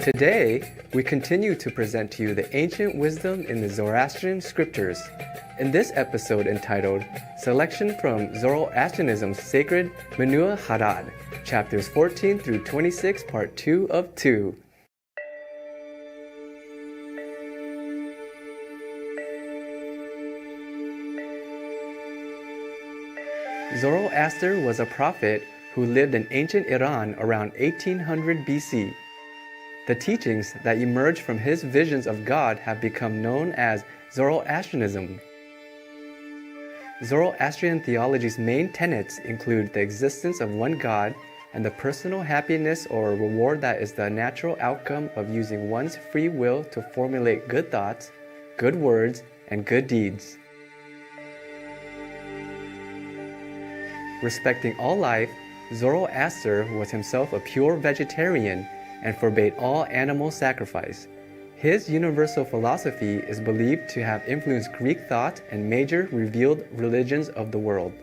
Today, we continue to present to you the ancient wisdom in the Zoroastrian scriptures. In this episode entitled Selection from Zoroastrianism's Sacred Menog-i, chapters 14 through 26, part 2 of 2. Zoroaster was a prophet who lived in ancient Iran around 1800 BC. The teachings that emerged from his visions of God have become known as Zoroastrianism. Zoroastrian theology's main tenets include the existence of one God and the personal happiness or reward that is the natural outcome of using one's free will to formulate good thoughts, good words, and good deeds. Respecting all life, Zoroaster was himself a pure vegetarian and forbade all animal sacrifice. His universal philosophy is believed to have influenced Greek thought and major revealed religions of the world.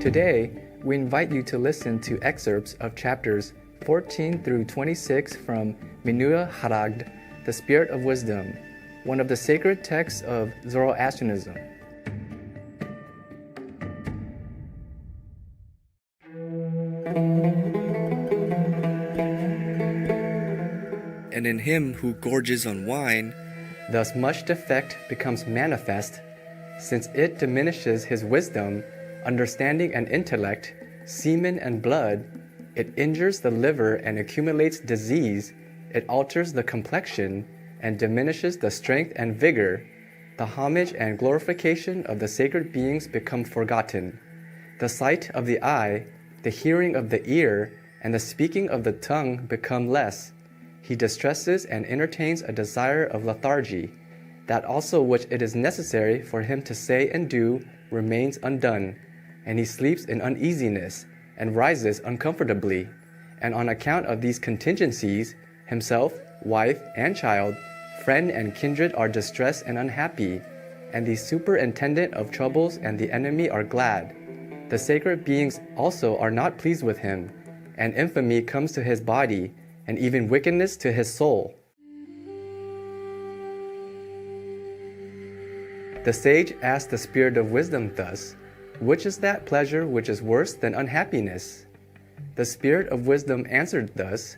Today, we invite you to listen to excerpts of chapters 14 through 26 from Menog-i, the Spirit of Wisdom, one of the sacred texts of Zoroastrianism. And in him who gorges on wine, thus much defect becomes manifest, since it diminishes his wisdom, understanding and intellect, semen and blood, it injures the liver and accumulates disease, it alters the complexion, and diminishes the strength and vigor. The homage and glorification of the sacred beings become forgotten. The sight of the eye, the hearing of the ear, and the speaking of the tongue become less. He distresses and entertains a desire of lethargy. That also which it is necessary for him to say and do remains undone, and he sleeps in uneasiness, and rises uncomfortably. And on account of these contingencies, himself, wife, and child, friend and kindred are distressed and unhappy, and the superintendent of troubles and the enemy are glad. The sacred beings also are not pleased with him, and infamy comes to his body, and even wickedness to his soul. The sage asked the Spirit of Wisdom thus, "Which is that pleasure which is worse than unhappiness?" The Spirit of Wisdom answered thus,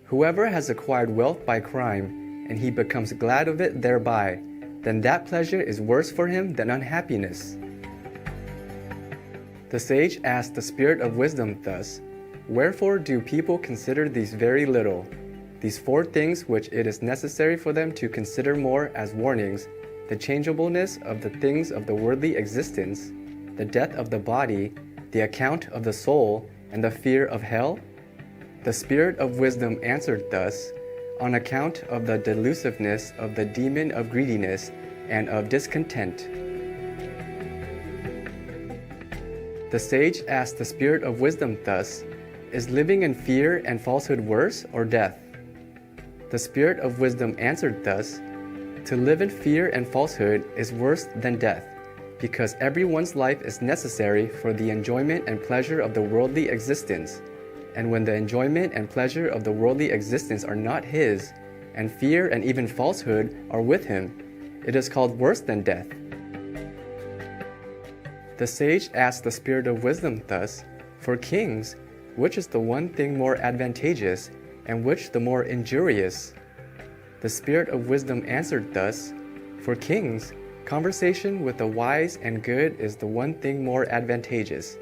"Whoever has acquired wealth by crime, and he becomes glad of it thereby, then that pleasure is worse for him than unhappiness." The sage asked the Spirit of Wisdom thus, "Wherefore do people consider these very little, these four things which it is necessary for them to consider more as warnings, the changeableness of the things of the worldly existence, the death of the body, the account of the soul, and the fear of hell?" The Spirit of Wisdom answered thus, "On account of the delusiveness of the demon of greediness and of discontent." The sage asked the Spirit of Wisdom thus, "Is living in fear and falsehood worse, or death?" The Spirit of Wisdom answered thus, "To live in fear and falsehood is worse than death, because everyone's life is necessary for the enjoyment and pleasure of the worldly existence. And when the enjoyment and pleasure of the worldly existence are not his, and fear and even falsehood are with him, it is called worse than death." The sage asked the Spirit of Wisdom thus, "For kings, which is the one thing more advantageous, and which the more injurious?" The Spirit of Wisdom answered thus, "For kings, conversation with the wise and good is the one thing more advantageous,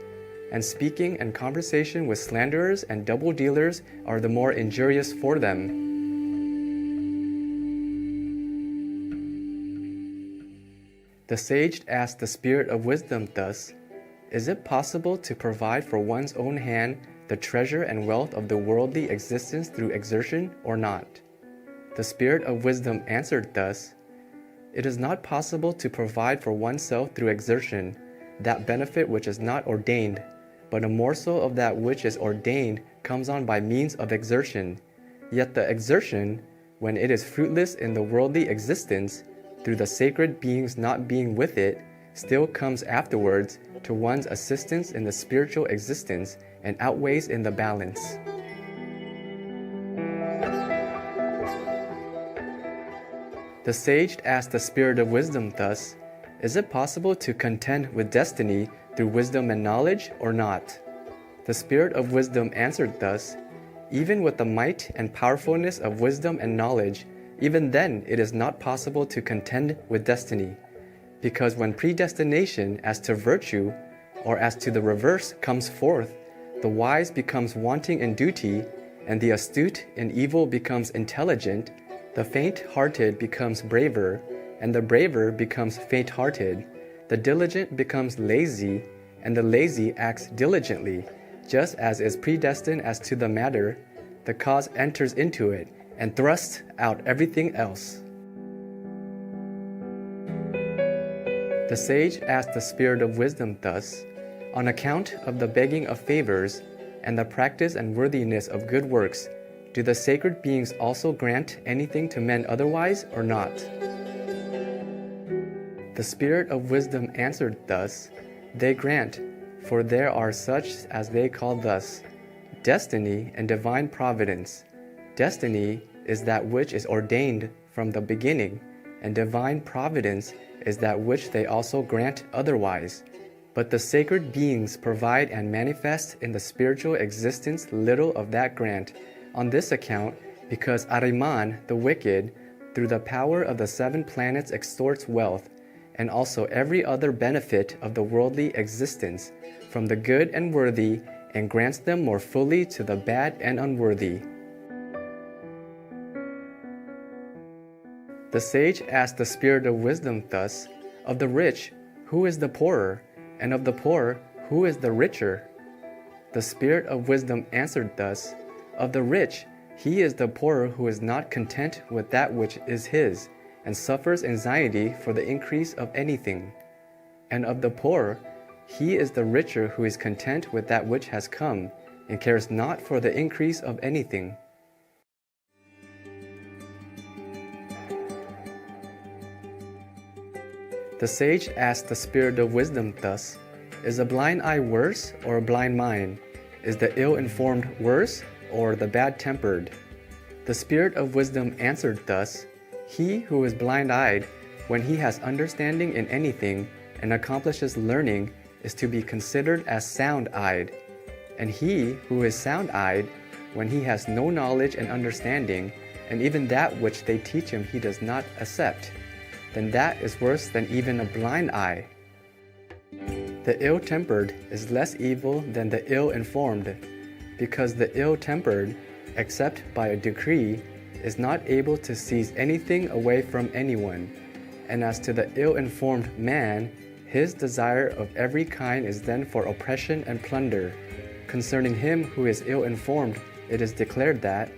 and speaking and conversation with slanderers and double dealers are the more injurious for them." The sage asked the Spirit of Wisdom thus, "Is it possible to provide for one's own hand the treasure and wealth of the worldly existence through exertion or not?" The Spirit of Wisdom answered thus, "It is not possible to provide for oneself through exertion that benefit which is not ordained, but a morsel of that which is ordained comes on by means of exertion. Yet the exertion, when it is fruitless in the worldly existence, through the sacred beings not being with it, still comes afterwards to one's assistance in the spiritual existence and outweighs in the balance. The sage asked the Spirit of Wisdom thus, "Is it possible to contend with destiny through wisdom and knowledge or not?" The Spirit of Wisdom answered thus, "Even with the might and powerfulness of wisdom and knowledge, even then it is not possible to contend with destiny. Because when predestination as to virtue, or as to the reverse, comes forth, the wise becomes wanting in duty, and the astute in evil becomes intelligent, the faint-hearted becomes braver, and the braver becomes faint-hearted, the diligent becomes lazy, and the lazy acts diligently. Just as is predestined as to the matter, the cause enters into it, and thrusts out everything else." The sage asked the Spirit of Wisdom thus, "On account of the begging of favors, and the practice and worthiness of good works, do the sacred beings also grant anything to men otherwise or not?" The Spirit of Wisdom answered thus, "They grant, for there are such as they call thus, destiny and divine providence. Destiny is that which is ordained from the beginning, and divine providence is that which they also grant otherwise. But the sacred beings provide and manifest in the spiritual existence little of that grant, on this account, because Ahriman, the wicked, through the power of the 7 planets extorts wealth, and also every other benefit of the worldly existence, from the good and worthy, and grants them more fully to the bad and unworthy." The sage asked the Spirit of Wisdom thus, "Of the rich, who is the poorer? And of the poor, who is the richer?" The Spirit of Wisdom answered thus, "Of the rich, he is the poorer who is not content with that which is his, and suffers anxiety for the increase of anything. And of the poor, he is the richer who is content with that which has come, and cares not for the increase of anything." The sage asked the Spirit of Wisdom thus, "Is a blind eye worse or a blind mind? Is the ill-informed worse or the bad-tempered?" The Spirit of Wisdom answered thus, "He who is blind-eyed, when he has understanding in anything and accomplishes learning, is to be considered as sound-eyed. And he who is sound-eyed, when he has no knowledge and understanding, and even that which they teach him he does not accept, then that is worse than even a blind eye. The ill-tempered is less evil than the ill-informed, because the ill-tempered, except by a decree, is not able to seize anything away from anyone. And as to the ill-informed man, his desire of every kind is then for oppression and plunder. Concerning him who is ill-informed, it is declared that,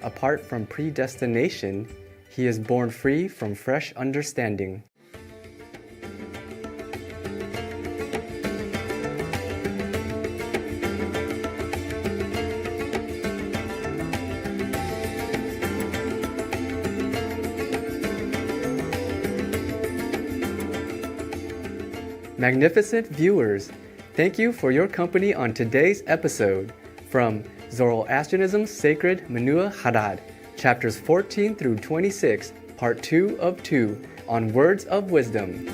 apart from predestination, he is born free from fresh understanding." Magnificent viewers, thank you for your company on today's episode from Zoroastrianism's Sacred Menog-i, chapters 14 through 26, part 2 of 2, on Words of Wisdom.